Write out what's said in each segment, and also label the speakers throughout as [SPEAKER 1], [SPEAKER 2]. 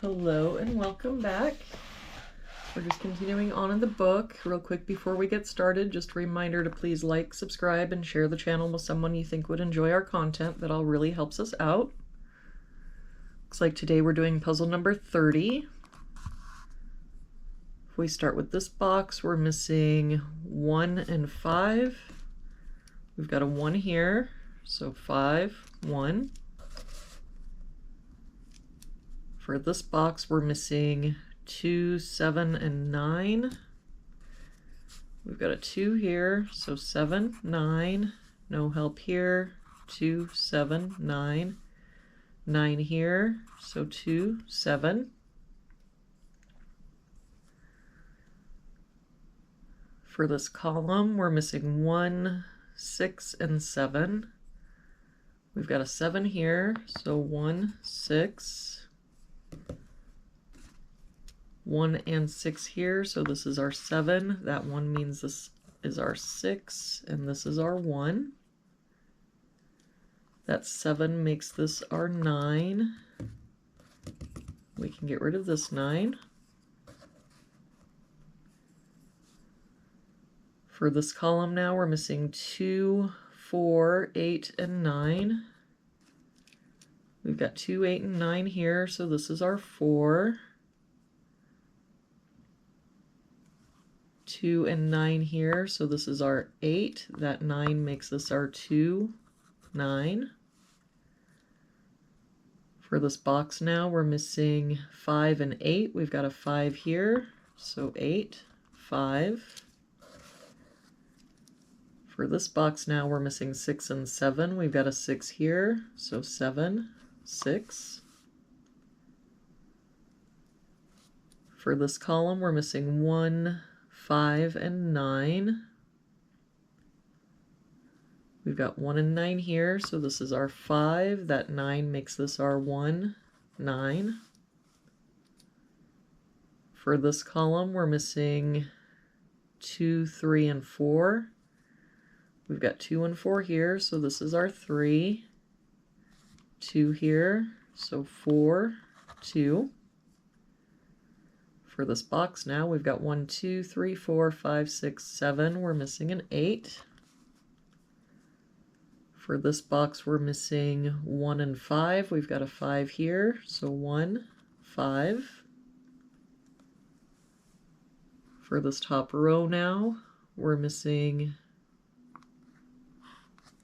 [SPEAKER 1] Hello and welcome back. We're just continuing on in the book. Real quick before we get started, just a reminder to please like, subscribe, and share the channel with someone you think would enjoy our content. That all really helps us out. Looks like today we're doing puzzle number 30. If we start with this box, we're missing 1 and 5. We've got a 1 here, so 5, 1. For this box, we're missing 2, 7, and 9. We've got a 2 here, so 7, 9. No help here. 2, 7, 9. 9 here, so 2, 7. For this column, we're missing 1, 6, and 7. We've got a 7 here, so 1, 6. 1 and 6 here, so this is our 7. That 1 means this is our 6, and this is our 1. That 7 makes this our 9. We can get rid of this 9. For this column now, we're missing 2, 4, 8, and 9. We've got 2, 8, and 9 here, so this is our 4. 2 and 9 here, so this is our 8. That 9 makes this our 2, 9. For this box now, we're missing 5 and 8. We've got a 5 here, so 8, 5. For this box now, we're missing 6 and 7. We've got a 6 here, so 7, 6. For this column, we're missing 1, 5, and 9. We've got 1 and 9 here, so this is our 5. That 9 makes this our 1, 9. For this column, we're missing 2, 3, and 4. We've got 2 and 4 here, so this is our 3. 2 here, so 4, 2. For this box now, we've got 1, 2, 3, 4, 5, 6, 7. We're missing an 8. For this box, we're missing 1 and 5. We've got a 5 here, so 1, 5. For this top row now, we're missing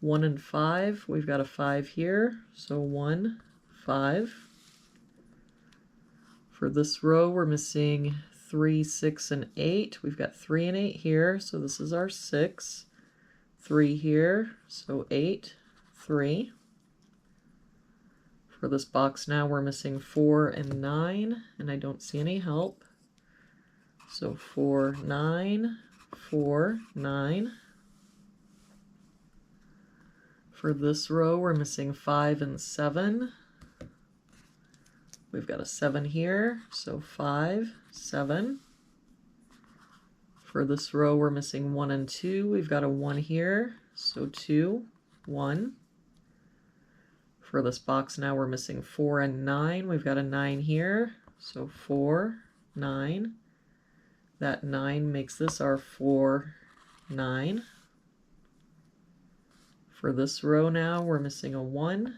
[SPEAKER 1] 1 and 5. We've got a 5 here, so 1, 5. For this row, we're missing 3, 6, and 8. We've got 3 and 8 here, so this is our 6. 3 here, so 8, 3. For this box now, we're missing 4 and 9, and I don't see any help. So 4, 9, 4, 9. For this row, we're missing 5 and 7. We've got a 7 here, so 5, 7. For this row, we're missing 1 and 2. We've got a 1 here, so 2, 1. For this box now, we're missing 4 and 9. We've got a 9 here, so 4, 9. That 9 makes this our 4, 9. For this row now, we're missing a 1.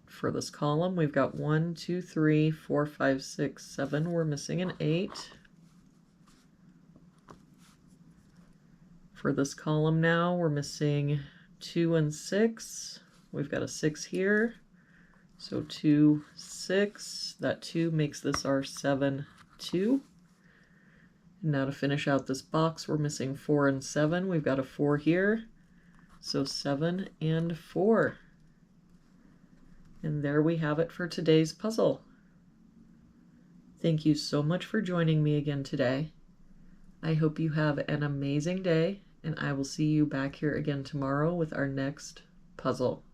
[SPEAKER 1] For this column, we've got 1, 2, 3, 4, 5, 6, 7. We're missing an 8. For this column now, we're missing 2 and 6. We've got a 6 here, so 2, 6. That 2 makes this our 7, 2. And now to finish out this box, we're missing 4 and 7. We've got a 4 here, so 7 and 4. And there we have it for today's puzzle. Thank you so much for joining me again today. I hope you have an amazing day, and I will see you back here again tomorrow with our next puzzle.